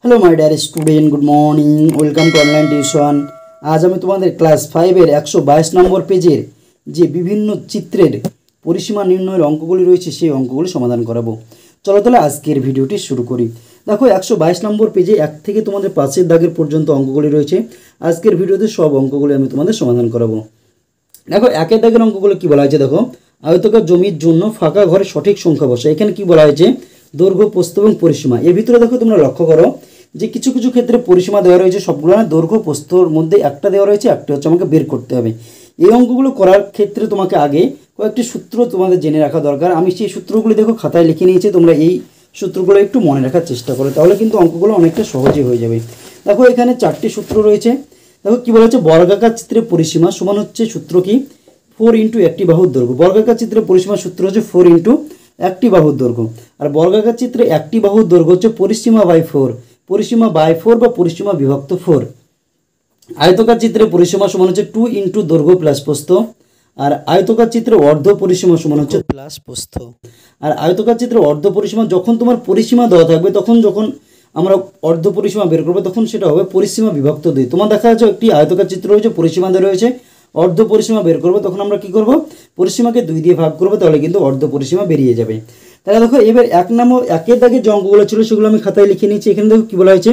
Hello my dear student good morning welcome to online tuition. आज আমি তোমাদের class 5 এর 122 নম্বর পেজের যে বিভিন্ন চিত্রের পরিসীমা নির্ণয়ের অঙ্কগুলি রয়েছে সেই অঙ্কগুলি সমাধান করাবো। চলো তাহলে আজকের ভিডিওটি শুরু করি। দেখো 122 নম্বর পেজে 1 থেকে তোমাদের 5 এর দাগের পর্যন্ত অঙ্কগুলি রয়েছে। আজকের ভিডিওতে সব অঙ্কগুলি আমি তোমাদের সমাধান করাবো। দেখো 1 এর দাগের অঙ্কগুলো কি বলা হয়েছে, দেখো আয়তাকার জমির জন্য ফাঁকা ঘরে সঠিক সংখ্যা বসাও। এখানে কি বলা হয়েছে, দৈর্ঘ্য প্রস্থ এবং পরিসীমা। এর ভিতরে দেখো তোমরা লক্ষ্য করো যে কিছু কিছু ক্ষেত্রে পরিসীমা দেওয়া রয়েছে, সবগুলো না দৈর্ঘ্য প্রস্থর মধ্যে একটা দেওয়া রয়েছে, একটা হচ্ছে আমাকে বের করতে হবে। এই অঙ্কগুলো করার ক্ষেত্রে তোমাকে আগে কয়েকটি সূত্র তোমাদের জেনে রাখা দরকার। আমি সেই সূত্রগুলি দেখো খাতায় লিখে নিয়েছি, তোমরা এই সূত্রগুলো একটু মনে রাখার চেষ্টা করো, তাহলে কিন্তু অঙ্কগুলো অনেকটা সহজে হয়ে যাবে। দেখো এখানে 4টি সূত্র রয়েছে। দেখো কী বলা হচ্ছে, বর্গাকার চিত্রের পরিসীমা সমান হচ্ছে সূত্র কি 4 ইন্টু একটি বাহুর দৈর্ঘ্য। বর্গাকার চিত্রের পরিসীমার সূত্র হচ্ছে 4 ইন্টু একটি বাহুর দৈর্ঘ্য। আর বর্গাকার চিত্রে একটি বাহুর দৈর্ঘ্য হচ্ছে পরিসীমা বাই 4, পরিসীমা বাই 4 বা পরিসীমা বিভক্ত 4। আয়তকার চিত্রে পরিসীমা সমান হচ্ছে 2 ইন্টু দৈর্ঘ্য প্লাস প্রস্থ। আর আয়তকার চিত্রে অর্ধ পরিসীমা সমান হচ্ছে প্লাস প্রস্থ। আর আয়তকার চিত্রে অর্ধ পরিসীমা যখন তোমার পরিসীমা দেওয়া থাকবে, তখন যখন আমরা অর্ধ পরিসীমা বের করবো তখন সেটা হবে পরিসীমা বিভক্ত 2। তোমার দেখা যাচ্ছে একটি আয়তকার চিত্র রয়েছে, পরিসীমা দেওয়া রয়েছে, অর্ধ পরিসীমা বের করবো, তখন আমরা কি করব, পরিসীমাকে 2 দিয়ে ভাগ করবো, তাহলে কিন্তু অর্ধ পরিসীমা বেরিয়ে যাবে। তাহলে দেখো এবার 1 দাগের যে অঙ্কগুলো ছিল সেগুলো আমি খাতায় লিখে নিয়েছি। এখানে দেখো কি বলা হয়েছে,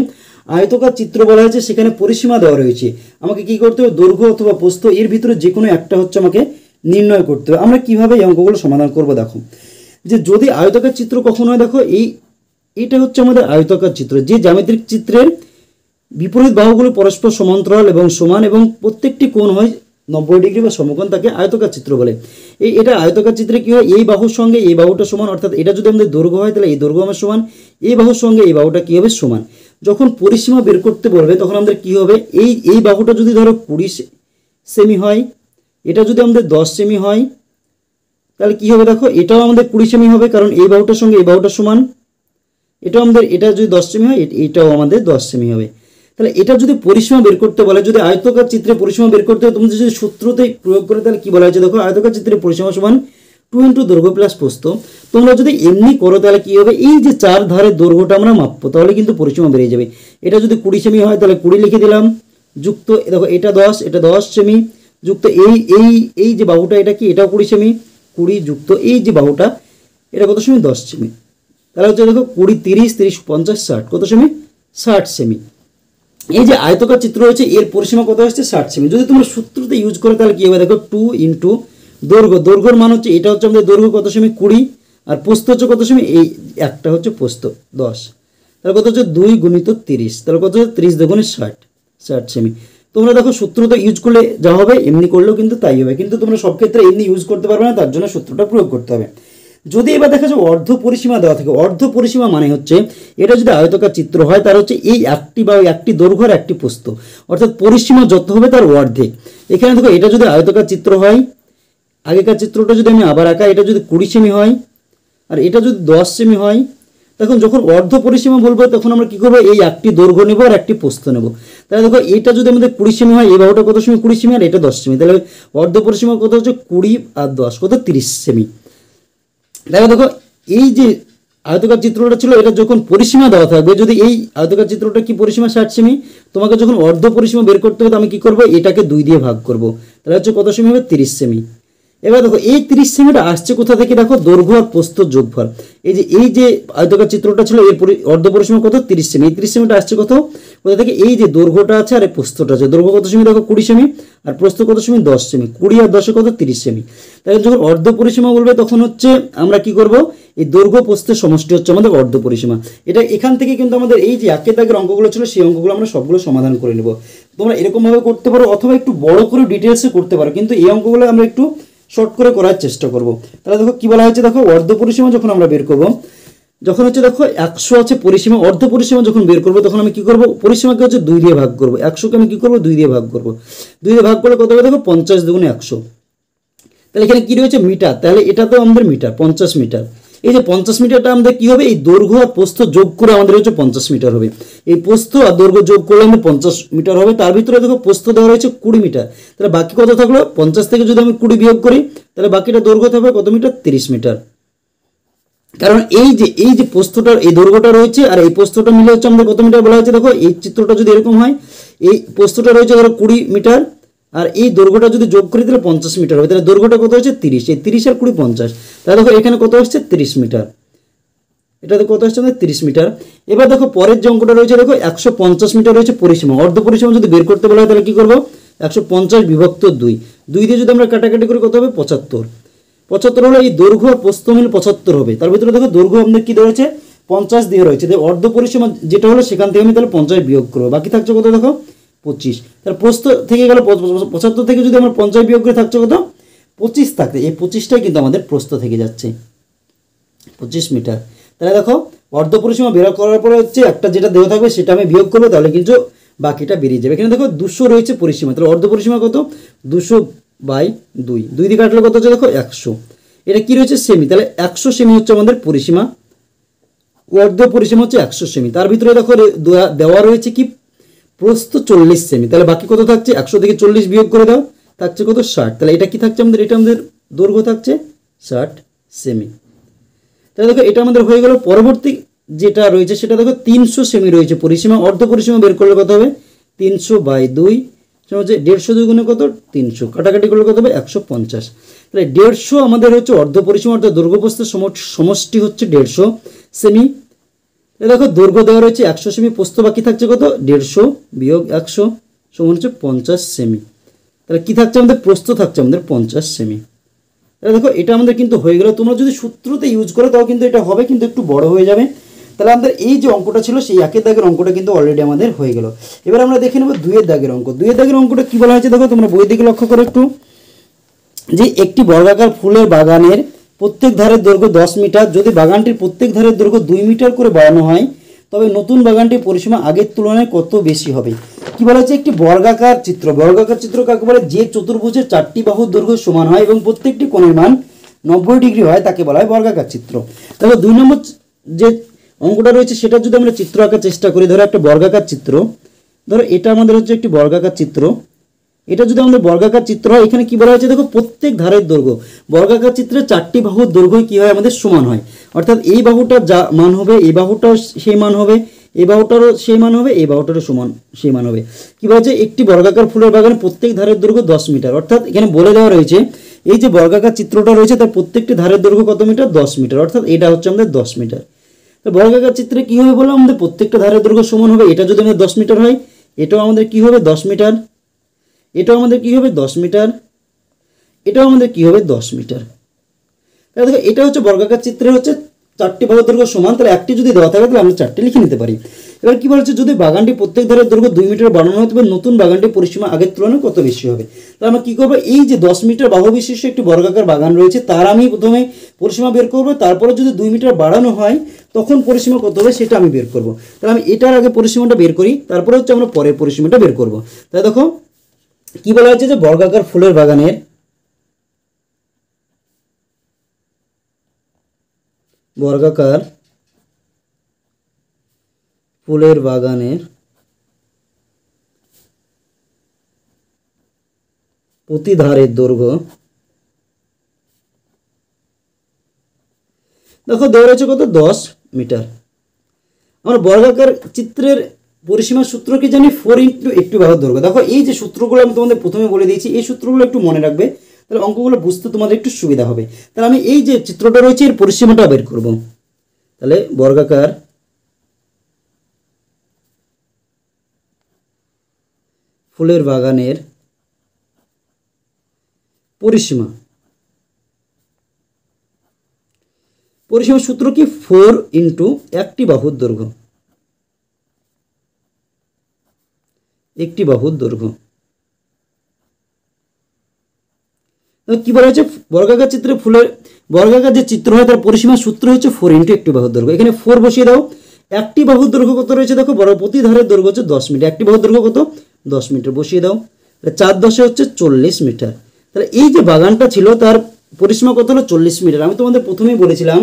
আয়তকার চিত্র বলা হয়েছে, সেখানে পরিসীমা দেওয়া রয়েছে। আমাকে কি করতে হবে, দৈর্ঘ্য অথবা প্রস্থ এর ভিতরে যে কোনো একটা হচ্ছে আমাকে নির্ণয় করতে হবে। আমরা কিভাবে এই অঙ্কগুলো সমাধান করব, দেখো যে যদি আয়তকার চিত্র কখনো হয়, দেখো এইটা হচ্ছে আমাদের আয়তকার চিত্র, যে জ্যামিতিক চিত্রের বিপরীত বাহুগুলো পরস্পর সমান্তরাল এবং সমান এবং প্রত্যেকটি কোণ হয় 90 ডিগ্রি বা সমকোণ, তাকে আয়তকার চিত্র বলে। এটা আয়তকার চিত্রে কি হয়, এই বাহুর সঙ্গে এই বাহুটা সমান, অর্থাৎ এটা যদি আমাদের দৈর্ঘ্য হয় তাহলে এই দৈর্ঘ্য আমার সমান, এই বাহুর সঙ্গে এই বাহুটা কি হবে, সমান। যখন পরিসীমা বের করতে বলবে তখন আমাদের কি হবে, এই বাহুটা যদি ধরো 20 সেমি হয়, এটা যদি আমাদের 10 সেমি হয়, তাহলে কি হবে, দেখো এটাও আমাদের 20 সেমি হবে, কারণ এই বাহুটার সঙ্গে এই বাহুটা সমান। এটাও আমাদের, এটা যদি 10 সেমি হয় এটাও আমাদের 10 সেমি হবে। তাহলে এটা যদি পরিসীমা বের করতে বলে, যদি আয়তকার চিত্রে পরিসীমা বের করতে হয়, তুমি যদি সূত্রতে প্রয়োগ করে, তাহলে কি বলা হয়েছে, দেখো আয়তকার চিত্রের পরিসীমা সমান 2 ইন্টু দৈর্ঘ্য প্লাস প্রস্থ। তোমরা যদি এমনি করো তাহলে কি হবে, এই যে 4 ধারের দৈর্ঘ্যটা আমরা মাপবো, তাহলে কিন্তু পরিসীমা বেরিয়ে যাবে। এটা যদি 20 সেমি হয় তাহলে 20 লিখে দিলাম, যুক্ত দেখো এটা 10 সেমি, যুক্ত এই যে বাহুটা এটা কি, এটাও 20 সেমি, 20 যুক্ত এই যে বাহুটা এটা কত সেমি, 10 সেমি। তাহলে হচ্ছে দেখো 20 30 30 50 60 কত সেমি, 60 সেমি। এই যে আয়তকার চিত্র রয়েছে এর পরিসীমা কত আসছে, 60 সেমি। যদি তোমরা সূত্রতে ইউজ করো তাহলে কি হবে, দেখো 2 ইন্টু দৈর্ঘ্যর মান হচ্ছে, এটা হচ্ছে আমাদের দৈর্ঘ্য কত সেমি 20, আর প্রস্থ হচ্ছে কত সেমি, এই একটা হচ্ছে প্রস্থ 10, তাহলে কত হচ্ছে 2 গুণিত 30, তাহলে কত হচ্ছে 30 দুগুণে 60 সেমি। তোমরা দেখো সূত্রটা ইউজ করলে যা হবে এমনি করলেও কিন্তু তাই হবে, কিন্তু তোমরা সব ক্ষেত্রে এমনি ইউজ করতে পারবে না, তার জন্য সূত্রটা প্রয়োগ করতে হবে। যদি এবার দেখা যায় অর্ধ পরিসীমা দেওয়া থাকে, অর্ধ পরিসীমা মানে হচ্ছে এটা যদি আয়তকার চিত্র হয় তার হচ্ছে এই একটি বা একটি দৈর্ঘ্য আর একটি প্রস্থ, অর্থাৎ পরিসীমা যত হবে তার অর্ধেক। এখানে দেখো এটা যদি আয়তকার চিত্র হয়, আগেকার চিত্রটা যদি আমি আবার আঁকা, এটা যদি 20 সেমি হয় আর এটা যদি 10 সেমি হয়, তখন যখন অর্ধ পরিসীমা বলবো তখন আমরা কি করবো, এই একটি দৈর্ঘ্য নেবো আর একটি প্রস্থ নেব। তাহলে দেখো এটা যদি আমাদের 20 সেমি হয়, এই বাহুটা কত সেমি, 20 সেমি, আর এটা 10 সেমি, তাহলে অর্ধ পরিসীমা কত হচ্ছে 20 আর 10 কত 30 সেমি। দেখো এই যে আয়তকার চিত্রটা ছিল, এটা যখন পরিসীমা দেওয়া থাকবে, যদি এই আয়তকার চিত্রটা কি পরিসীমা 60 সেমি, তোমাকে যখন অর্ধ পরিসীমা বের করতে হবে আমি কি করব, এটাকে 2 দিয়ে ভাগ করব, তাহলে হচ্ছে কত সেমি হবে, 30 সেমি। এবার দেখো এই 30 সেমিটা আসছে কোথা থেকে, দেখো দৈর্ঘ্য আর প্রস্থ যোগফল। এই যে আয়তকার চিত্রটা ছিল এর অর্ধ পরিসীমা কত 30 সেমি, এই 30 সেমিটা আসছে কোথা থেকে, এই যে দৈর্ঘ্যটা আছে আর এই প্রস্থটা আছে, দৈর্ঘ্য কত সেমি, দেখো 20 সেমি, আর প্রস্থ কত সেমি 10 সেমি, 20 আর 10 কত 30 সেমি। তাহলে যখন অর্ধ পরিসীমা বলবে তখন হচ্ছে আমরা কি করব, এই দৈর্ঘ্য প্রস্থের সমষ্টি হচ্ছে আমাদের অর্ধ পরিসীমা। এটা এখান থেকে কিন্তু আমাদের এই যে 1 দাগের অঙ্কগুলো ছিল সেই অঙ্কগুলো আমরা সবগুলো সমাধান করে নেব। তোমরা এরকমভাবে করতে পারো অথবা একটু বড় করে ডিটেলসে করতে পারো, কিন্তু এই অঙ্কগুলো আমরা একটু শর্ট করে করার চেষ্টা করব। তাহলে দেখো কি বলা হয়েছে, দেখো অর্ধ পরিসীমা যখন আমরা বের করব, যখন হচ্ছে দেখো 100 আছে পরিসীমা, অর্ধ পরিসীমা যখন বের করবো তখন আমি কি করব, পরিসীমাকে হচ্ছে 2 দিয়ে ভাগ করব, 100কে আমি কি করব 2 দিয়ে ভাগ করব, 2 দিয়ে ভাগ করলে কত হবে, দেখো 50 দুগুণে 100। তাহলে এখানে কি রয়েছে, মিটার, তাহলে এটা তো আমাদের মিটার, 50 মিটার। এই যে 50 মিটারটা আমাদের কি হবে, এই দৈর্ঘ্য আর প্রস্থ যোগ করে আমাদের হচ্ছে 50 মিটার হবে। এই প্রস্থ আর দৈর্ঘ্য যোগ করলে আমাদের 50 মিটার হবে। তার ভিতরে দেখো প্রস্থ দেওয়া রয়েছে 20 মিটার, তাহলে বাকি কত থাকলো, 50 থেকে যদি আমি 20 বিয়োগ করি তাহলে বাকিটা দৈর্ঘ্য থাকবে কত মিটার, 30 মিটার। কারণ এই যে প্রস্থটার এই দৈর্ঘ্যটা রয়েছে আর এই প্রস্থটা মিলে হচ্ছে আমাদের কত মিটার বলা হয়েছে। দেখো এই চিত্রটা যদি এরকম হয়, এই প্রস্থটা রয়েছে ধরো 20 মিটার আর এই দৈর্ঘ্যটা যদি যোগ করি তাহলে 50 মিটার হবে। তাহলে দৈর্ঘ্যটা কত হচ্ছে 30, এই 30 আর 20 50। তাহলে দেখো এখানে কত আসছে 30 মিটার, এটাতে কত আসছে আমাদের 30 মিটার। এবার দেখো পরের যে অঙ্কটা রয়েছে, দেখো 150 মিটার রয়েছে পরিসীমা। অর্ধ পরিসীমা যদি বের করতে বলা হয় তাহলে কি করবো, 150 বিভক্ত 2, 2 দিয়ে যদি আমরা কাটাকাটি করি কত হবে 75। 75 হলো এই দৈর্ঘ্য প্রস্থ মিলে 75 হবে। তার ভিতরে দেখো দৈর্ঘ্য আমাদের কি রয়েছে 50 দিয়ে রয়েছে, অর্ধ পরিসীমা যেটা হলো সেখান থেকে আমি তাহলে 50 বিয়োগ করবো, বাকি থাকছে কত দেখো 25। তাহলে প্রস্থ থেকে গেল 75 থেকে যদি আমরা 50 বিয়োগ করে থাকছে কত 25 থাকতে, এই 25টাই কিন্তু আমাদের প্রস্থ থেকে যাচ্ছে 25 মিটার। তাহলে দেখো অর্ধ পরিসীমা বের করার পরে হচ্ছে একটা যেটা দেওয়া থাকবে সেটা আমি বিয়োগ করবো, তাহলে কিন্তু বাকিটা বেরিয়ে যাবে। এখানে দেখো 200 রয়েছে পরিসীমা, তাহলে অর্ধ পরিসীমা কত 200/2, 2 দিয়ে কাটলে কত হচ্ছে দেখো 100। এটা কি রয়েছে সেমি, তাহলে 100 সেমি হচ্ছে আমাদের পরিসীমা, অর্ধ পরিসীমা হচ্ছে 100 সেমি। তার ভিতরে দেখো দেওয়া রয়েছে কি প্রস্থ 40 সেমি, তাহলে বাকি কত থাকছে 100 থেকে 40 বিয়োগ করে দাও, থাকছে কত 60। তাহলে এটা কি থাকছে আমাদের, এটা আমাদের দৈর্ঘ্য থাকছে 60 সেমি। তাহলে দেখো এটা আমাদের হয়ে গেল। পরবর্তী যেটা রয়েছে সেটা দেখো 300 সেমি রয়েছে পরিসীমা। অর্ধ পরিসীমা বের করলে কত হবে 300/2 হচ্ছে 150 দুগুণে কত 300, কাটাকাটি করলে কত হবে 150। তাহলে 150 আমাদের হচ্ছে অর্ধ পরিসীমা, অর্থাৎ দৈর্ঘ্য প্রস্থের সমষ্টি হচ্ছে 150 সেমি। দেখো দৈর্ঘ্য দেওয়া রয়েছে 100 সেমি, প্রস্থ বাকি থাকছে কত 150 বিয়োগ 100 সমান হচ্ছে 50 সেমি। তাহলে কি থাকছে আমাদের প্রস্থ থাকছে আমাদের 50 সেমি। তাহলে দেখো এটা আমাদের কিন্তু হয়ে গেল। তোমরা যদি সূত্রতে ইউজ করো তাও কিন্তু এটা হবে, কিন্তু একটু বড় হয়ে যাবে। তাহলে আমাদের এই যে অঙ্কটা ছিল সেই একের দাগের অঙ্কটা কিন্তু অলরেডি আমাদের হয়ে গেল। এবার আমরা দেখে নেব 2 এর দাগের অঙ্ক। 2 এর দাগের অঙ্কটা কি বলা হয়েছে দেখো তোমরা বই দিকে লক্ষ্য করো একটু, যে একটি বর্গাকার ফুলের বাগানের প্রত্যেক ধারের দৈর্ঘ্য 10 মিটার, যদি বাগানটির প্রত্যেক ধারের দৈর্ঘ্য 2 মিটার করে বাড়ানো হয় তবে নতুন বাগানটির পরিসীমা আগের তুলনায় কত বেশি হবে। কি বলা হচ্ছে একটি বর্গাকার চিত্র। বর্গাকার চিত্র কাকে বলে, যে চতুর্ভুজের 4টি বাহুর দৈর্ঘ্য সমান হয় এবং প্রত্যেকটি কোণের মান 90 ডিগ্রি হয় তাকে বলা হয় বর্গাকার চিত্র। তাহলে 2 নম্বর যে অঙ্কটা রয়েছে সেটা যদি আমরা চিত্র আঁকার চেষ্টা করি, ধরো একটা বর্গাকার চিত্র, ধরো এটা আমাদের হচ্ছে একটি বর্গাকার চিত্র। এটা যদি আমাদের বর্গাকার চিত্র হয়, এখানে কি বলা হয়েছে দেখো প্রত্যেক ধারের দৈর্ঘ্য, বর্গাকার চিত্রে 4টি বাহুর দৈর্ঘ্য কি হয় আমাদের সমান হয়, অর্থাৎ এই বাহুটার যা মান হবে এই বাহুটাও সেই মান হবে, এই বাহুটারও সেই মান হবে, এই বাহুটারও সমান সেই মান হবে। কি বলছে একটি বর্গাকার ফুলের বাগানে প্রত্যেক ধারের দৈর্ঘ্য 10 মিটার, অর্থাৎ এখানে বলে দেওয়া রয়েছে এই যে বর্গাকার চিত্রটা রয়েছে তার প্রত্যেকটি ধারের দৈর্ঘ্য কত মিটার 10 মিটার, অর্থাৎ এটা হচ্ছে আমাদের 10 মিটার। তো বর্গাকার চিত্রে কি হবে বললাম আমাদের প্রত্যেকটা ধারের দৈর্ঘ্য সমান হবে। এটা যদি আমাদের 10 মিটার হয় এটাও আমাদের কি হবে 10 মিটার, এটাও আমাদের কি হবে 10 মিটার, এটাও আমাদের কি হবে 10 মিটার। তাহলে দেখো এটা হচ্ছে বর্গাকার চিত্রে হচ্ছে 4টি বাহুর দৈর্ঘ্য সমান, তাহলে একটি যদি দেওয়া থাকে তাহলে আমরা 4টি লিখে নিতে পারি। এবার কি বলছে যদি বাগানটি প্রত্যেক ধারের দৈর্ঘ্য 2 মিটার বাড়ানো হয় তবে নতুন বাগানটির পরিসীমা আগের তুলনায় কত বেশি হবে। তাহলে আমরা কি করবো, এই যে 10 মিটার বাহু বিশিষ্ট একটি বর্গাকার বাগান রয়েছে তার আমি প্রথমে পরিসীমা বের করবো, তারপরে যদি 2 মিটার বাড়ানো হয় তখন পরিসীমা কত হবে সেটা আমি বের করবো। তাহলে আমি এটার আগে পরিসীমাটা বের করি, তারপরে হচ্ছে আমরা পরের পরিসীমাটা বের করবো। তাহলে দেখো কি বলা হচ্ছে যে বর্গাকার ফুলের বাগানের বর্গাকার ফুলের বাগানের প্রতি ধারের দৈর্ঘ্য দেখো দেওয়া রয়েছে কত 10 মিটার। আমরা বর্গাকার চিত্রের পরিসীমার সূত্র কি জানি 4 × একটি বাহুর দৈর্ঘ্য। দেখো এই যে সূত্রগুলো আমি তোমাদের প্রথমে বলে দিয়েছি এই সূত্রগুলো একটু মনে রাখবে, তাহলে অঙ্কগুলো বুঝতে তোমাদের একটু সুবিধা হবে। তাহলে আমি এই যে চিত্রটা রয়েছে এর পরিসীমাটা বের করব। তাহলে বর্গাকার ফুলের বাগানের পরিসীমা, পরিসীমার সূত্র কি 4 × একটি বাহুর দৈর্ঘ্য, একটি বাহুর দৈর্ঘ্য। কি বলা হচ্ছে বর্গাকার চিত্রে ফুলের বর্গাকার যে চিত্র হয় তার পরিসীমার সূত্র হচ্ছে 4 × একটি বাহুর দৈর্ঘ্য। এখানে 4 বসিয়ে দাও, একটি বাহুর দৈর্ঘ্য কত রয়েছে দেখো বড় প্রতি ধারের দৈর্ঘ্য হচ্ছে 10 মিটার, একটি বাহুর দৈর্ঘ্য কত 10 মিটার বসিয়ে দাও, 4 10 হচ্ছে 40 মিটার। তাহলে এই যে বাগানটা ছিল তার পরিসীমা কত হলো 40 মিটার। আমি তোমাদের প্রথমেই বলেছিলাম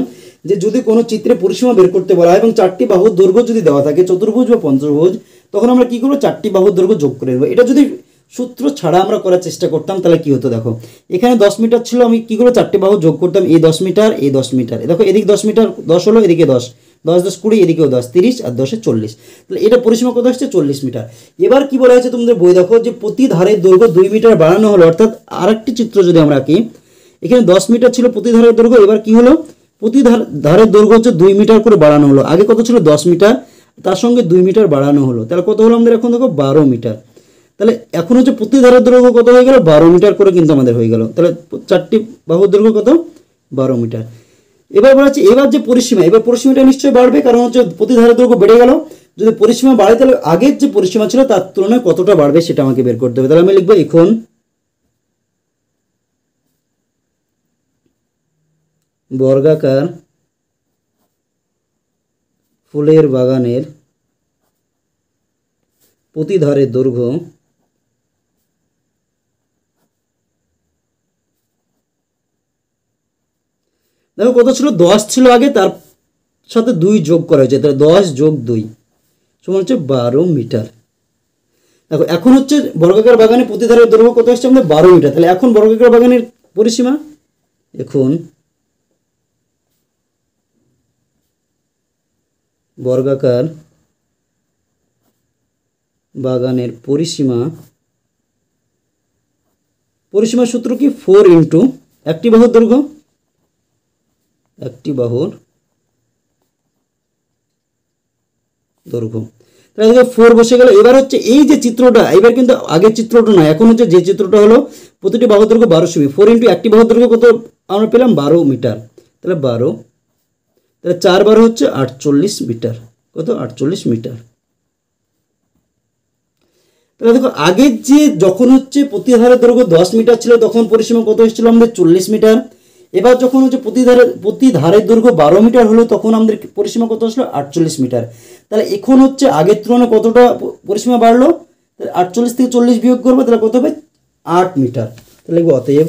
যে যদি কোনো চিত্রে পরিসীমা বের করতে বলা হয় এবং 4টি বাহুর দৈর্ঘ্য যদি দেওয়া থাকে চতুর্ভুজ বা পঞ্চভুজ, তখন আমরা কি করবো 4টি বাহুর দৈর্ঘ্য যোগ করে দেবো। এটা যদি সূত্র ছাড়া আমরা করার চেষ্টা করতাম তাহলে কি হতো দেখো, এখানে 10 মিটার ছিল, আমি কি করে চারটে বাহু যোগ করতাম, এই 10 মিটার এই 10 মিটার, দেখো এদিকে 10 মিটার 10 হলো, এদিকে 10 10 10 20, এদিকেও 10 30 আর 10 40, তাহলে এটা পরিসীমা কত আসছে 40 মিটার। এবার কি বলা হয়েছে তোমাদের বই দেখো যে প্রতি ধারের দৈর্ঘ্য 2 মিটার বাড়ানো হলো, অর্থাৎ আরেকটি চিত্র যদি আমরা আঁকি, এখানে 10 মিটার ছিল প্রতি ধারের দৈর্ঘ্য, এবার কি হলো প্রতি ধারের দৈর্ঘ্য হচ্ছে 2 মিটার করে বাড়ানো হলো, আগে কত ছিল 10 মিটার, তার সঙ্গে 2 মিটার বাড়ানো হলো, তাহলে কত হলো আমাদের এখন দেখো 12 মিটার। তাহলে এখন হচ্ছে প্রতি ধারের দৈর্ঘ্য কত হয়ে গেল 12 মিটার করে কিন্তু আমাদের হয়ে গেল, তাহলে চারটি বাহুর দৈর্ঘ্য কত 12 মিটার। এবার বলা হচ্ছে এবার যে পরিসীমা, এবার পরিসীমাটা নিশ্চয়ই বাড়বে, কারণ হচ্ছে প্রতি ধারের দৈর্ঘ্য বেড়ে গেল, যদি পরিসীমা বাড়ে তাহলে আগের যে পরিসীমা ছিল তার তুলনায় কতটা বাড়বে সেটা আমাকে বের করতে হবে। তাহলে আমি লিখবো এখন বর্গাকার ফুলের বাগানের প্রতি ধারের দৈর্ঘ্য দেখো কত ছিল 10 ছিল আগে, তার সাথে 2 যোগ করা হয়েছে, তাহলে 10 যোগ 2 সমান হচ্ছে 12 মিটার। দেখো এখন হচ্ছে বর্গাকার বাগানের প্রতি ধারের দৈর্ঘ্য কত আসছে আমাদের 12 মিটার, তাহলে এখন বর্গাকার বাগানের পরিসীমা, এখন বর্গাকার বাগানের পরিসীমার সূত্র কি 4 ইন্টু একটি বাহুর দৈর্ঘ্য, একটি বাহুর দৈর্ঘ্য, তাহলে দেখো 4 বসে গেল। এবার হচ্ছে এই যে চিত্রটা, এবার কিন্তু আগের চিত্রটা নয়, এখন হচ্ছে যে চিত্রটা হলো প্রতিটি বাহুর দৈর্ঘ্য 12 সেমি, 4 ইন্টু একটি বাহুর দৈর্ঘ্য কত আমরা পেলাম 12 মিটার, তাহলে 12, তাহলে 4 12 হচ্ছে 48 মিটার, কত 48 মিটার। তাহলে দেখো আগের যে যখন হচ্ছে প্রতি ধারের দৈর্ঘ্য 10 মিটার ছিল তখন পরিসীমা কত এসেছিল আমাদের 40 মিটার, এবার যখন হচ্ছে প্রতি ধারের দৈর্ঘ্য 12 মিটার হলো তখন আমাদের পরিসীমা কত আসলো 48 মিটার। তাহলে এখন হচ্ছে আগের তুলনায় কতটা পরিসীমা বাড়লো, তাহলে 48 থেকে 40 বিয়োগ করবো, তাহলে কত হবে 8 মিটার। তাহলে লিখবো অতএব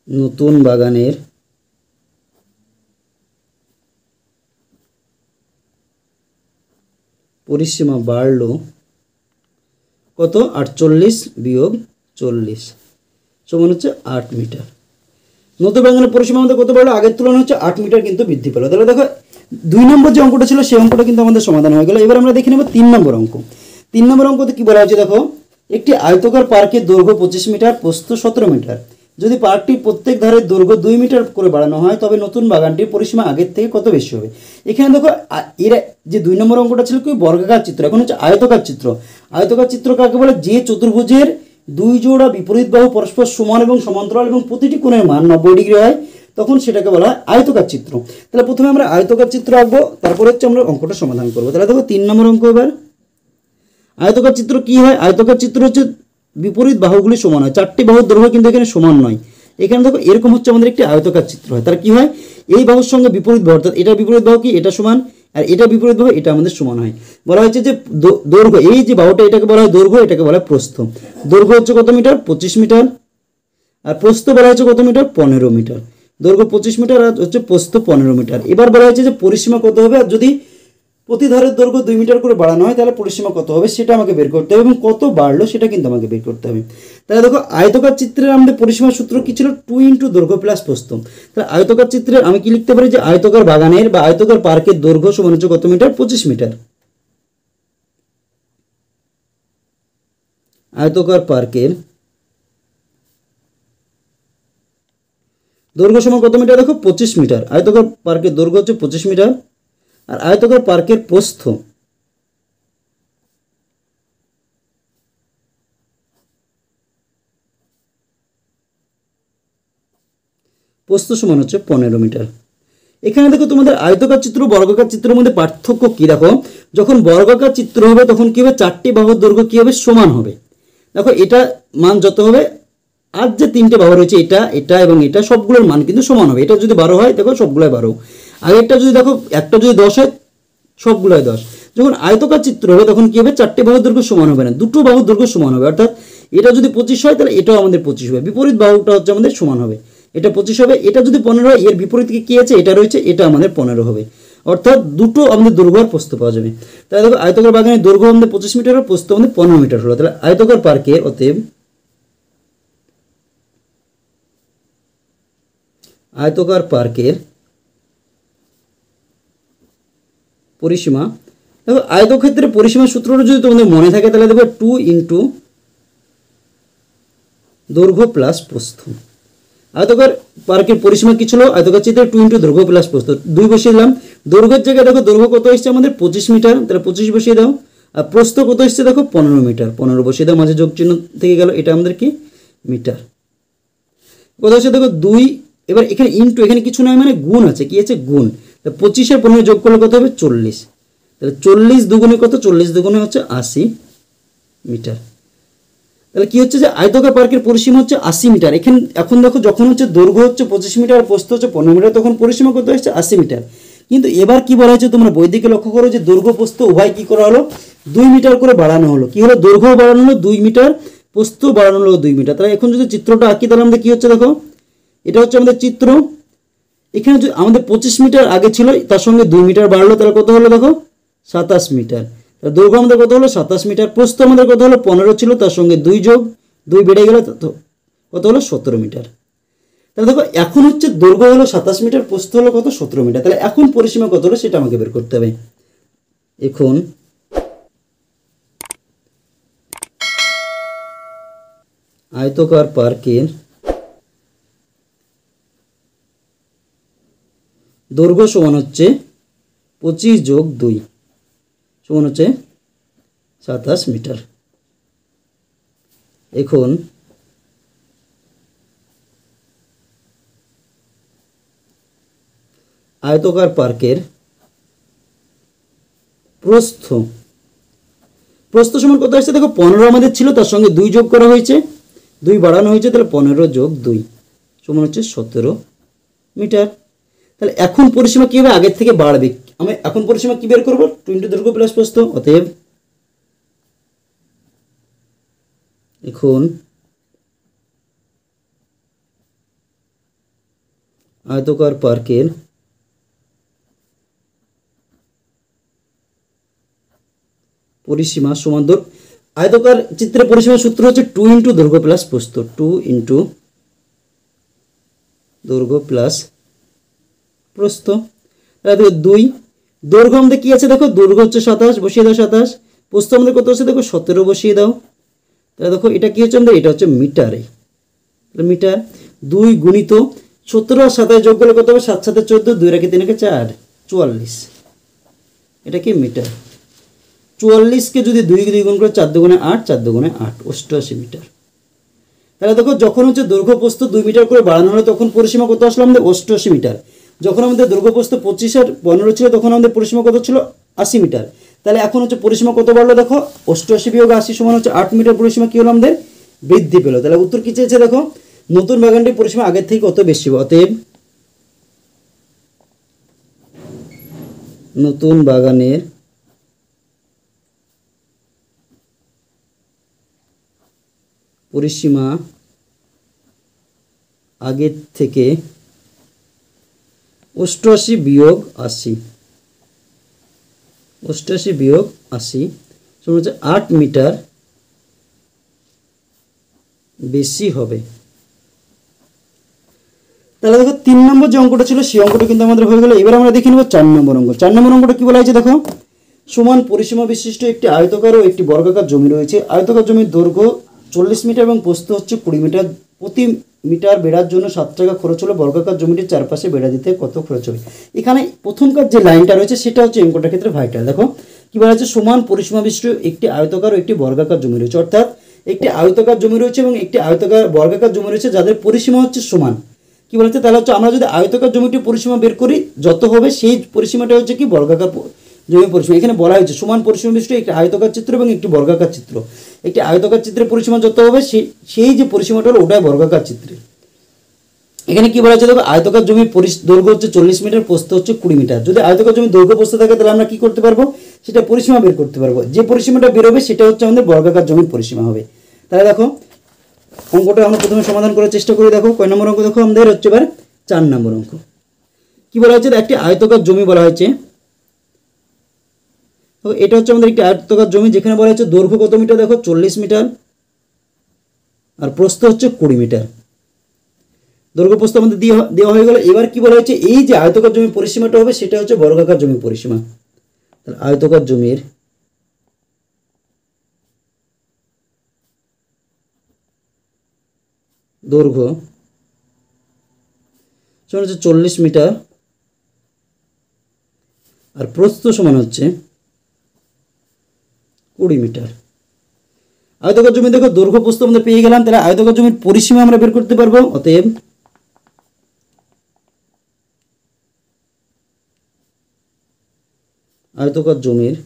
নতুন বাগানের পরিসীমা বাড়লো কত 48 বিয়োগ 40 সমান হচ্ছে 8 মিটার। নতুন বাগানের পরিসীমা আমাদের কত বাড়লো, আগের তুলনায় হচ্ছে 8 মিটার কিন্তু বৃদ্ধি পেল। তাহলে দেখো 2 নম্বর যে অঙ্কটা ছিল সেই অঙ্কটা কিন্তু আমাদের সমাধান হয়ে গেল। এবার আমরা দেখে নেব 3 নম্বর অঙ্ক। 3 নম্বর অঙ্কতে কি বলা হয়েছে দেখো, একটি আয়তাকার পার্কের দৈর্ঘ্য 25 মিটার, প্রস্থ 17 মিটার। যদি পার্কটির প্রত্যেক ধারের দৈর্ঘ্য 2 মিটার করে বাড়ানো হয় তবে নতুন বাগানটির পরিসীমা আগের থেকে কত বেশি হবে। এখানে দেখো এর যে 2 নম্বর অঙ্কটা ছিল কি বর্গাকার চিত্র, এখন হচ্ছে আয়তাকার চিত্র। আয়তাকার চিত্র কাকে বলে, যে চতুর্ভুজের 2 জোড়া বিপরীত বাহু পরস্পর সমান এবং সমান্তরাল এবং প্রতিটি কোণের মান 90 ডিগ্রি হয় তখন সেটাকে বলা হয় আয়তাকার চিত্র। তাহলে প্রথমে আমরা আয়তাকার চিত্র আঁকবো, তারপর হচ্ছে আমরা অঙ্কটা সমাধান করবো। তাহলে দেখো 3 নম্বর অঙ্ক, এবার আয়তাকার চিত্র কি হয়, আয়তাকার চিত্র হচ্ছে বিপরীত বাহুগুলি সমান হয়, 4টি বাহুর দৈর্ঘ্য কিন্তু এখানে সমান নয়। এখানে দেখো এরকম হচ্ছে আমাদের একটি আয়তাকার চিত্র হয়, তার কি হয় এই বাহুর সঙ্গে বিপরীত বাহু, অর্থাৎ এটা বিপরীত বাহু কি এটা সমান, আর এটা বিপরীত বাহু এটা আমাদের সমান হয়। বলা হয়েছে যে দৈর্ঘ্য, এই যে বাহুটা এটাকে বলা হয় দৈর্ঘ্য, এটাকে বলা হয় প্রস্থ। দৈর্ঘ্য হচ্ছে কত মিটার 25 মিটার, আর প্রস্থ বলা হয়েছে কত মিটার 15 মিটার। দৈর্ঘ্য 25 মিটার আর হচ্ছে প্রস্থ 15 মিটার। এবার বলা হয়েছে যে পরিসীমা কত হবে, আর যদি প্রতি ধারের দৈর্ঘ্য 2 মিটার করে বাড়ানো হয় তাহলে পরিসীমা কত হবে সেটা আমাকে বের করতে হবে, এবং কত বাড়লো সেটা কিন্তু আমাকে বের করতে হবে। তাহলে দেখো আয়তাকার চিত্রের আমাদের পরিসীমার সূত্র কি ছিল 2 ইন্টু দৈর্ঘ্য প্লাস প্রস্থ। তাহলে আয়তাকার চিত্রের আমি কি লিখতে পারি যে আয়তাকার বাগানের বা আয়তাকার পার্কের দৈর্ঘ্য সমান হচ্ছে কত মিটার 25 মিটার। আয়তাকার পার্কের দৈর্ঘ্য সমান কত মিটার দেখো 25 মিটার। আয়তাকার পার্কের দৈর্ঘ্য হচ্ছে 25 মিটার, আর আয়তাকার পার্কের প্রস্থ সমান হচ্ছে 15 মিটার। এখানে দেখো তোমাদের আয়তাকার চিত্র বর্গাকার চিত্রের মধ্যে পার্থক্য কি দেখো, যখন বর্গাকার চিত্র হবে তখন কি হবে 4টি বাহুর দৈর্ঘ্য কি হবে সমান হবে। দেখো এটা মান যত হবে, আর যে 3টে বাহু রয়েছে এটা এটা এবং এটা সবগুলোর মান কিন্তু সমান হবে। এটা যদি 12 হয় দেখো সবগুলোই 12, আর একটা যদি দেখো একটা যদি 10 হয় সবগুলোই 10। যখন আয়তাকার চিত্র হবে তখন কি হবে 4টে বাহুর দৈর্ঘ্য সমান হবে না, 2টো বাহুর দৈর্ঘ্য সমান হবে। অর্থাৎ এটা যদি 25 হয় তাহলে এটাও আমাদের 25 হবে, বিপরীত বাহুটা হচ্ছে আমাদের সমান হবে, এটা 25 হবে। এটা যদি 15 হয় এর বিপরীত কি আছে এটা রয়েছে, এটা আমাদের 15 হবে। অর্থাৎ দুটো আমাদের দৈর্ঘ্য আর প্রস্থ পাওয়া যাবে। তাহলে দেখো আয়তকার বাগানের দৈর্ঘ্য আমাদের 25 মিটার আর প্রস্থ আমাদের 15 মিটার হলো। তাহলে আয়তকার পার্কের অতএব আয়তকার পার্কের পরিসীমা, দেখো আয়তক্ষেত্রের পরিসীমা সূত্রটা যদি তোমাদের মনে থাকে তাহলে দেখো 2 ইন্টু দৈর্ঘ্য প্লাস প্রস্থ। আয়তকার পার্কের পরিসীমা কি ছিল? আয়তকার চিত্রে 2 ইন্টু দৈর্ঘ্য প্লাস প্রস্থ 2 বসিয়ে দিলাম। দৈর্ঘ্যের জায়গায় দেখো দৈর্ঘ্য কত এসছে আমাদের 25 মিটার, তাহলে 25 বসিয়ে দাও। আর প্রস্থ কত এসছে দেখো 15 মিটার, 15 বসিয়ে দাও, মাঝে যোগ চিহ্ন থেকে গেল, এটা আমাদের কি মিটার। কত হচ্ছে দেখো 2, এবার এখানে ইন্টু, এখানে কিছু নয় মানে গুণ আছে, কি আছে গুণ। 25 আর 15 যোগ করলে কত হবে 40, তাহলে 40 দুগুণে কত? 40 দুগুণে হচ্ছে 80 মিটার। তাহলে কি হচ্ছে যে আয়তকার পার্কের পরিসীমা হচ্ছে 80 মিটার। এখন দেখো যখন হচ্ছে দৈর্ঘ্য হচ্ছে 25 মিটার আর প্রস্থ হচ্ছে 15 মিটার, তখন পরিসীমা কত হচ্ছে 80 মিটার। কিন্তু এবার কি বলা হয়েছে তোমরা বই দিকে লক্ষ্য করো যে দৈর্ঘ্য প্রস্থ উভয় কি করা হলো 2 মিটার করে বাড়ানো হলো। কি হলো? দৈর্ঘ্য বাড়ানো হলো 2 মিটার, প্রস্থ বাড়ানো হলো 2 মিটার। তাহলে এখন যদি চিত্রটা আঁকি তাহলে আমাদের কি হচ্ছে দেখো, এটা হচ্ছে আমাদের চিত্র। এখানে যদি আমাদের 25 মিটার আগে ছিল, তার সঙ্গে 2 মিটার বাড়লো, তাহলে কত হলো দেখো 27 মিটার। দৈর্ঘ্য আমাদের কত হলো 27 মিটার, প্রস্থ আমাদের কত হলো 15 ছিল, তার সঙ্গে 2 যোগ 2 বেড়ে গেল, কত হলো 17 মিটার। তাহলে দেখো এখন হচ্ছে দৈর্ঘ্য হলো 27 মিটার, প্রস্থ হলো কত 17 মিটার। তাহলে এখন পরিসীমা কত হলো সেটা আমাকে বের করতে হবে। এখন আয়তকার পার্কের দৈর্ঘ্য সমান হচ্ছে 25 যোগ 2 সমান হচ্ছে 27 মিটার। এখন আয়তকার পার্কের প্রস্থ সমান কত আসছে দেখো 15 আমাদের ছিল, তার সঙ্গে 2 যোগ করা হয়েছে, 2 বাড়ানো হয়েছে, তাহলে 15 যোগ 2 সমান হচ্ছে 17 মিটার। তাহলে এখন পরিসীমা কি হবে? আগের থেকে বাড়বে। আমি এখন পরিসীমা কি বের করবো? 2 ইন্টু দৈর্ঘ্য প্লাস প্রস্থ। অতএব এখন আয়তকার পার্কের পরিসীমা সমান আয়তকার চিত্রের পরিসীমা সূত্র হচ্ছে 2 ইন্টু দৈর্ঘ্য প্লাস প্রস্থ, 2 ইন্টু দৈর্ঘ্য প্লাস প্রস্থ। তাহলে 2 দৈর্ঘ্য আমাদের কি আছে দেখো, দৈর্ঘ্য হচ্ছে 27 বসিয়ে দাও 27, প্রস্থ আমাদের কত হচ্ছে দেখো 17 বসিয়ে দাও। তাহলে দেখো এটা কি হচ্ছে আমাদের, এটা হচ্ছে মিটারে। তাহলে মিটার 2 গুণিত 17 আর 27 যোগ করলে কত হবে 7 7 14, 2 রাখে 3 কে 4, 44, এটা কি মিটার। 44কে যদি 2 গুণ করে 4 দুগুণে 8, 4 দুগুণে 8, 88 মিটার। তাহলে দেখো যখন হচ্ছে দৈর্ঘ্য প্রস্থ 2 মিটার করে বাড়ানো হলো তখন পরিসীমা কত আসলো আমাদের 88 মিটার। যখন আমাদের দৈর্ঘ্য প্রস্থ 25 আর 15 ছিল তখন আমাদের পরিসীমা কত ছিল 80 মিটার। তাহলে এখন হচ্ছে পরিসীমা কত বাড়লো দেখো, 88 বিয়োগ 80 সমান হচ্ছে 8 মিটার। পরিসীমা কি হলো আমাদের বৃদ্ধি পেল। তাহলে উত্তর কি চেয়েছে দেখো, নতুন বাগানটির পরিসীমা আগের থেকে কত বেশি। অতএব নতুন বাগানের পরিসীমা আগের থেকে 88 বিয়োগ 80, 88 বিয়োগ 80 সমান হচ্ছে 8 মিটার বেশি হবে। তাহলে দেখো 3 নম্বর যে অঙ্কটা ছিল সেই অঙ্কটা কিন্তু আমাদের হয়ে গেল। এবার আমরা দেখে নেব 4 নম্বর অঙ্ক। 4 নম্বর অঙ্কটা কি বলা হয়েছে দেখো, সমান পরিসীমা বিশিষ্ট একটি আয়তকার ও একটি বর্গাকার জমি রয়েছে। আয়তকার জমির দৈর্ঘ্য 40 মিটার এবং প্রস্থ হচ্ছে 20 মিটার। প্রতি মিটার বেড়ার জন্য 7 টাকা খরচ হলো। বর্গাকার জমিটির চারপাশে বেড়া দিতে কত খরচ হবে? এখানে প্রথমকার যে লাইনটা রয়েছে সেটা হচ্ছে অঙ্কটার ক্ষেত্রে ভাইটাল। দেখো কি বলা হচ্ছে, সমান পরিসীমা বিশিষ্ট একটি আয়তকার ও একটি বর্গাকার জমি রয়েছে। অর্থাৎ একটি আয়তকার জমি রয়েছে এবং একটি বর্গাকার জমি রয়েছে যাদের পরিসীমা হচ্ছে সমান। কি বলা হচ্ছে, তাহলে হচ্ছে আমরা যদি আয়তকার জমিটির পরিসীমা বের করি যত হবে সেই পরিসীমাটা হচ্ছে কি বর্গাকার জমির পরিসীমা। এখানে বলা হয়েছে সমান পরিসীমা বিশিষ্ট একটি আয়তকার চিত্র এবং একটি বর্গাকার চিত্র। একটি আয়তকার চিত্রের পরিসীমা যত হবে সেই যে পরিসীমাটা হলো ওটাই বর্গাকার চিত্রে। এখানে কি বলা হচ্ছে দেখো, আয়তকার জমির দৈর্ঘ্য হচ্ছে 40 মিটার, প্রস্থ হচ্ছে 20 মিটার। যদি আয়তকার জমির দৈর্ঘ্য প্রস্থ থাকে তাহলে আমরা কি করতে পারবো, সেটা পরিসীমা বের করতে পারবো। যে পরিসীমাটা বের হবে সেটা হচ্ছে আমাদের বর্গাকার জমির পরিসীমা হবে। তাহলে দেখো অঙ্কটা আমরা প্রথমে সমাধান করার চেষ্টা করি। দেখো কয় নম্বর অঙ্ক দেখো আমাদের হচ্ছে এবার 4 নম্বর অঙ্ক। কি বলা হচ্ছে, একটি আয়তকার জমি বলা হয়েছে তো এটা হচ্ছে আমাদের একটি আয়তাকার জমি, যেখানে বলা হচ্ছে দৈর্ঘ্য কত মিটার, দেখো 40 মিটার, আর প্রস্থ হচ্ছে 20 মিটার। দৈর্ঘ্য প্রস্থ আমাদের দেওয়া হয়ে গেল। এবার কি বলা হচ্ছে, এই যে আয়তাকার জমির পরিসীমাটা হবে সেটা হচ্ছে বর্গাকার জমির পরিসীমা। তাহলে আয়তাকার জমির দৈর্ঘ্য সমান হচ্ছে 40 মিটার, আর প্রস্থ সমান হচ্ছে 20 মিটার। আয়তাকার জমি দেখো দৈর্ঘ্য প্রস্থ আমরা পেয়ে গেলাম, তাহলে আয়তাকার জমির পরিসীমা আমরা বের করতে পারবো। অতএব আয়তাকার জমির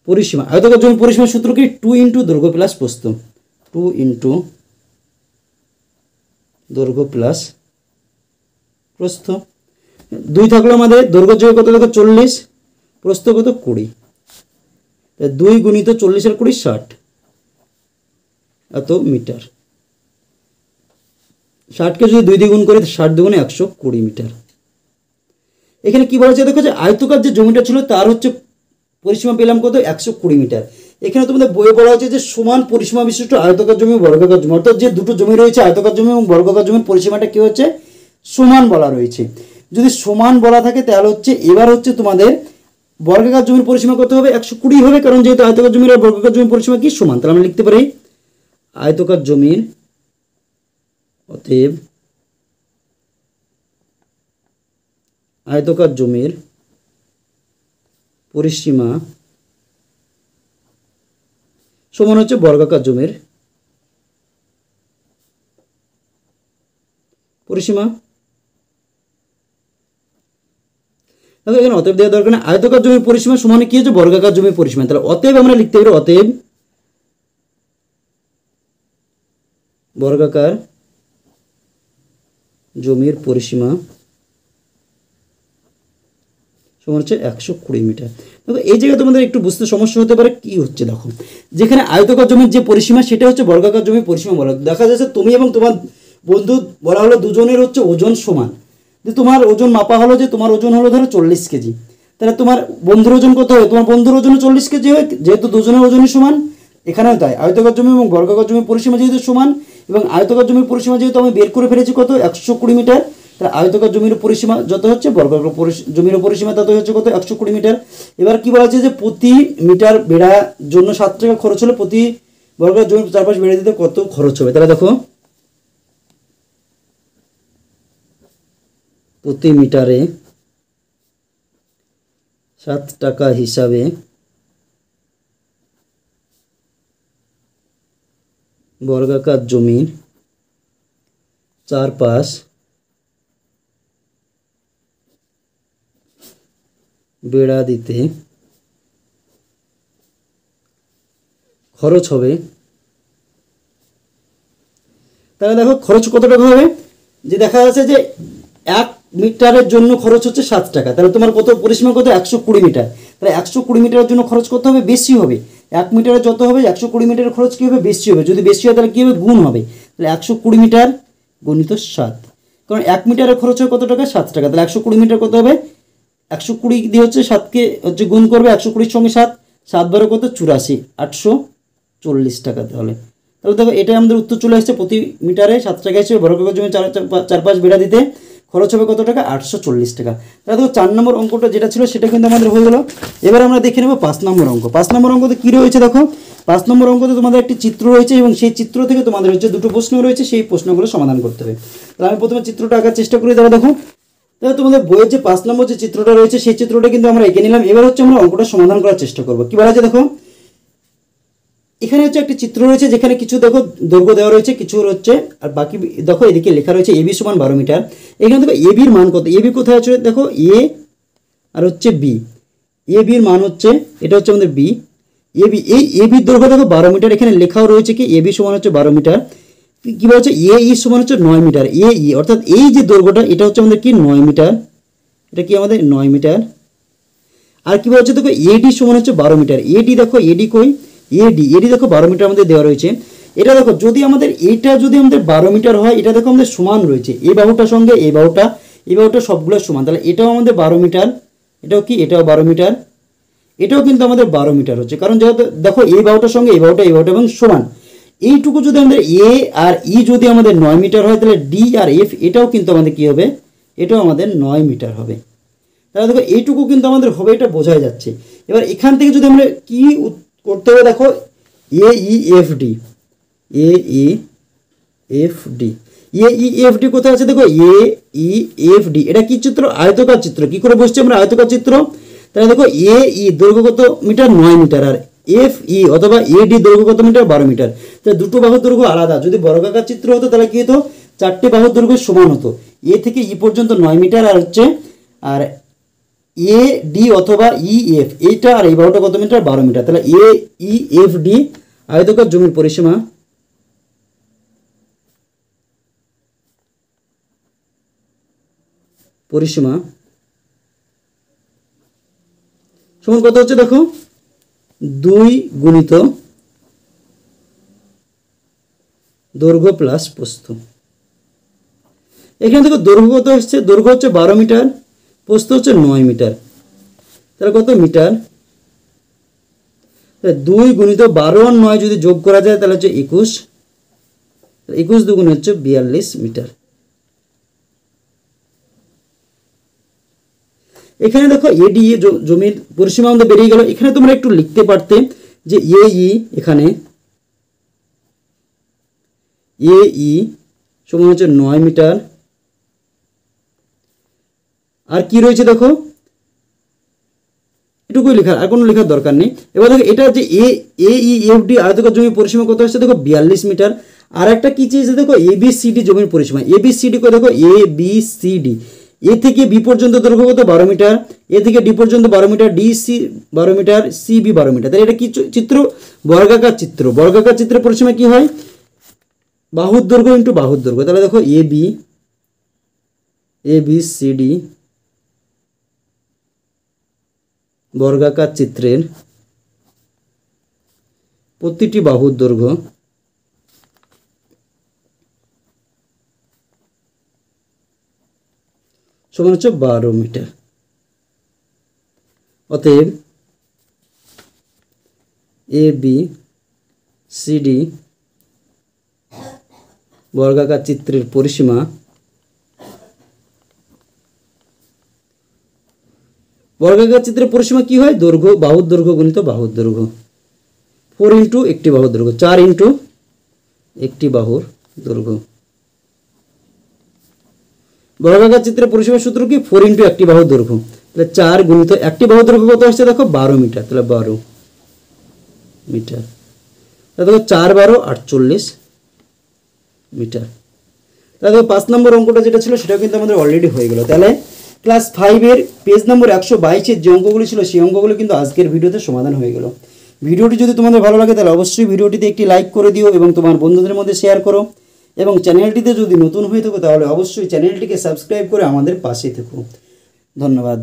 পরিসীমা, আয়তাকার জমির পরিসীমার সূত্র কি, 2 ইন্টু দৈর্ঘ্য প্লাস প্রস্থ, 2 ইন্টু দৈর্ঘ্য প্লাস প্রস্থ। 2 থাকলো আমাদের, দৈর্ঘ্য যোগ কত দেখো 40, প্রস্থ কত 20, 2 গুণিত 40 আর 20 60, এত মিটার। 60কে যদি 2 দিয়ে গুণ করে 60 দুগুণে 120 মিটার। এখানে কি বলা হচ্ছে দেখো, যে আয়তাকার যে জমিটা ছিল তার হচ্ছে পরিসীমা পেলাম কত, 120 মিটার। এখানে তোমাদের বইয়ে বলা হচ্ছে যে সমান পরিসীমা বিশিষ্ট আয়তাকার জমি বর্গাকার জমি, অর্থাৎ যে দুটো জমি রয়েছে আয়তাকার জমি এবং বর্গাকার জমির পরিসীমাটা কি হচ্ছে, সমান বলা রয়েছে। যদি সমান বলা থাকে তাহলে হচ্ছে এবার হচ্ছে তোমাদের বর্গাকার জমির পরিসীমা কত হবে, 120 হবে, কারণ যেহেতু আয়তাকার জমির আর বর্গাকার জমির পরিসীমা কি সমান। তাহলে আমরা লিখতে পারি আয়তাকার জমির, অতএব আয়তাকার জমির পরিসীমা সমান হচ্ছে বর্গাকার জমির পরিসীমা। দেখো এখানে অতএব দেওয়ার দরকার নেই, আয়তাকার জমির পরিসীমা সমান কি হচ্ছে, বর্গাকার জমির পরিসীমা। তাহলে অতএব আমরা লিখতে পারি, অতএব বর্গাকার জমির পরিসীমা সমান হচ্ছে 120 মিটার। দেখো এই জায়গায় তোমাদের একটু বুঝতে সমস্যা হতে পারে, কি হচ্ছে দেখো, যেখানে আয়তাকার জমির যে পরিসীমা সেটা হচ্ছে বর্গাকার জমির পরিসীমা বলা। দেখা যাচ্ছে তুমি এবং তোমার বন্ধু বলা হলো দুজনের হচ্ছে ওজন সমান, যে তোমার ওজন মাপা হলো, যে তোমার ওজন হলো ধরো 40 কেজি, তাহলে তোমার বন্ধুর ওজন কত হবে, তোমার বন্ধুর ওজন 40 কেজি হয়, যেহেতু দুজনের ওজনই সমান। এখানেও তাই, আয়তাকার জমি এবং বর্গাকার জমির পরিসীমা যেহেতু সমান, এবং আয়তাকার জমির পরিসীমা যেহেতু আমি বের করে ফেলেছি কত, 120 মিটার, তাহলে আয়তাকার জমির পরিসীমা যত হচ্ছে বর্গাকার জমির পরিসীমা তত হচ্ছে কত, 120 মিটার। এবার কি বলা হচ্ছে, যে প্রতি মিটার বেড়ার জন্য 7 টাকা খরচ হলে প্রতি বর্গাকার জমির চারপাশ বেড়ে দিতে কত খরচ হবে। তাহলে দেখো প্রতি মিটারে 7 টাকা হিসাবে বর্গাকার জমির চারপাশ বেড়া দিতে খরচ হবে। তাহলে দেখো খরচ কত টাকা হবে, যে দেখা যাচ্ছে যে 1 মিটারের জন্য খরচ হচ্ছে 7 টাকা, তাহলে তোমার কত পরিসীমা কত, 120 মিটার। তাহলে 120 মিটারের জন্য খরচ কত হবে, বেশি হবে। 1 মিটারে যত হবে 120 মিটারের খরচ কী হবে, বেশি হবে। যদি বেশি হয় তাহলে কী হবে, গুণ হবে। তাহলে 120 মিটার গুণিত 7, কারণ 1 মিটারের খরচ হয় কত টাকা, 7 টাকা। তাহলে 120 মিটার কত হবে, 120 দিয়ে হচ্ছে 7কে হচ্ছে গুণ করবে, 120 সঙ্গে 7, 7 বারো কত 84, 840 টাকা। তাহলে দেখো এটা আমাদের উত্তর চলে আসছে, প্রতি মিটারে 7 টাকা হিসেবে বর্গাকার জমি চারপাশ বেড়া দিতে খরচ হবে কত টাকা, 840 টাকা। তাহলে দেখো 4 নম্বর অঙ্কটা যেটা ছিল সেটা কিন্তু আমাদের হয়ে গেল। এবার আমরা দেখে নেব 5 নম্বর অঙ্ক। 5 নম্বর অঙ্কতে কী রয়েছে দেখো, 5 নম্বর অঙ্কতে তোমাদের একটি চিত্র রয়েছে, এবং সেই চিত্র থেকে তোমাদের হচ্ছে দুটো প্রশ্ন রয়েছে, সেই প্রশ্নগুলো সমাধান করতে হবে। তাহলে আমি প্রথমে চিত্রটা আঁকার চেষ্টা করি। তাহলে দেখো, তাহলে তোমাদের বইয়ের যে 5 নম্বর যে চিত্রটা রয়েছে সেই চিত্রটা কিন্তু আমরা এঁকে নিলাম। এবার হচ্ছে আমরা অঙ্কটা সমাধান করার চেষ্টা করবো। কি বলা আছে দেখো, এখানে হচ্ছে একটি চিত্র রয়েছে, যেখানে কিছু দেখো দৈর্ঘ্য দেওয়া রয়েছে, কিছু হচ্ছে, আর বাকি দেখো এদিকে লেখা রয়েছে এবি সমান 12 মিটার। এখানে দেখো এবির মান কত, এবি কোথায় আছে দেখো, এ আর হচ্ছে বি। এবির মান হচ্ছে, এটা হচ্ছে আমাদের বি, এবি, এই এবির দৈর্ঘ্য দেখো 12 মিটার। এখানে লেখাও রয়েছে কি এবি সমান হচ্ছে 12 মিটার। কি বলা হচ্ছে, এ ই সমান হচ্ছে 9 মিটার। এ ই অর্থাৎ এই যে দৈর্ঘ্যটা এটা হচ্ছে আমাদের কি 9 মিটার, এটা কি আমাদের 9 মিটার। আর কি বলা হচ্ছে দেখো এডি সমান হচ্ছে 12 মিটার। এডি দেখো, এডি কই, এডি দেখো 12 মিটার আমাদের দেওয়া রয়েছে। এটা দেখো যদি আমাদের 12 মিটার হয়, এটা দেখো আমাদের সমান রয়েছে, এই বাহুটার সঙ্গে এই বাহুটা, এই বাহুটা সবগুলো সমান, তাহলে এটাও আমাদের 12 মিটার, এটাও কি, এটাও 12 মিটার, এটাও কিন্তু আমাদের 12 মিটার হচ্ছে। কারণ যেহেতু দেখো এই বাহুটার সঙ্গে এই বাহুটা এবং সমান, এইটুকু যদি আমাদের এ আর ই যদি আমাদের 9 মিটার হয়, তাহলে ডি আর এফ এটাও কিন্তু আমাদের কি হবে, এটাও আমাদের 9 মিটার হবে। তাহলে দেখো এইটুকু কিন্তু আমাদের হবে, এটা বোঝাই যাচ্ছে। এবার এখান থেকে যদি আমরা কি করতে হবে, দেখো এ ই এফ ডি, এ ই এফ ডি, এ ই এফ ডি কোথায় আছে, দেখো এ ই এফ ডি, এটা কি চিত্র, আয়তকার চিত্র। কি করে বসছি আমরা, আয়তকার চিত্র। তাহলে দেখো এ ই দৈর্ঘ্য কত মিটার, 9 মিটার, আর এফ ই অথবা এ ডি দৈর্ঘ্য কত মিটার, 12 মিটার। তাহলে দুটো বাহুর দৈর্ঘ্য আলাদা। যদি বর্গাকার চিত্র হতো তাহলে কি হতো, 4টে বাহুর দৈর্ঘ্য সমান হতো, এ থেকে ই পর্যন্ত 9 মিটার, আর হচ্ছে আর এ ডি অথবা ই এফ এইটা আর এই বাহুটা কত মিটার, 12 মিটার। তাহলে এ ই এফ ডি আয়তকার জমির পরিসীমা সমান কত হচ্ছে, দেখো 2 গুণিত দৈর্ঘ্য প্লাস প্রস্থ। এখানে দেখো দৈর্ঘ্য কত হচ্ছে, দৈর্ঘ্য হচ্ছে 12 মিটার, প্রস্থ হচ্ছে 9 মিটার, তাহলে কত মিটার, 2 গুণিত 12 আর 9 যদি যোগ করা যায় তাহলে হচ্ছে 21, 21 দুগুণ হচ্ছে 42 মিটার। এখানে দেখো এডি জমির পরিসীমা আমাদের বেরিয়ে গেল। এখানে তোমরা একটু লিখতে পারতে যে এ ই, এখানে এ ই সমান হচ্ছে 9 মিটার, আর কি রয়েছে দেখো এটুকুই লেখা, আর কোনো লেখার দরকার নেই। এবার দেখো এটা যে এ ই এফ ডি আয়তকার জমির পরিসীমা কত আসছে, দেখো 42 মিটার। আর একটা কি চেয়েছে দেখো এ বি সি ডি জমির পরিসীমা, এ বি সি ডি করে দেখো এ বি সি ডি, এ থেকে বি পর্যন্ত দৈর্ঘ্য কত, 12 মিটার, এ থেকে ডি পর্যন্ত 12 metre, D C 12 metre, C B 12 metre. তাহলে এটা কি চিত্র, বর্গাকার চিত্র। বর্গাকার চিত্রের পরিসীমা কি হয়, বাহুর দৈর্ঘ্য ইন্টু বাহুর দৈর্ঘ্য। তাহলে দেখো এ বি সি ডি বর্গাকার চিত্রের প্রতিটি বাহুর দৈর্ঘ্য সমান হচ্ছে 12 মিটার। অতএব এ বি সি ডি বর্গাকার চিত্রের পরিসীমা বর্গাকার চিত্রের পরিসীমা কি হয়, দৈর্ঘ্য, বাহুর দৈর্ঘ্য গুণিত বাহুর দৈর্ঘ্য, 4 ইন্টু একটি বাহুর দৈর্ঘ্য, 4 ইন্টু একটি বাহুর দৈর্ঘ্য। বর্গাকার চিত্রের পরিসীমার সূত্র কি, 4 ইন্টু একটি বাহুর দৈর্ঘ্য। তাহলে 4 গুণিত একটি বাহুর দৈর্ঘ্য কত আসছে, দেখো 12 মিটার, তাহলে 12 মিটার। তাহলে দেখো 4 12 48 মিটার। তাহলে দেখো 5 নম্বর অঙ্কটা যেটা ছিল সেটাও কিন্তু আমাদের অলরেডি হয়ে গেল। তাহলে ক্লাস 5-এর পেজ নম্বর 122-এর যে অঙ্কগুলি ছিল সেই অঙ্কগুলো কিন্তু আজকের ভিডিওতে সমাধান হয়ে গেল। ভিডিওটি যদি তোমাদের ভালো লাগে তাহলে অবশ্যই ভিডিওটিতে একটি লাইক করে দিও এবং তোমার বন্ধুদের মধ্যে শেয়ার করো, এবং চ্যানেলটিতে যদি নতুন হয়ে থাকো তাহলে অবশ্যই চ্যানেলটিকে সাবস্ক্রাইব করে আমাদের পাশে থেকো। ধন্যবাদ।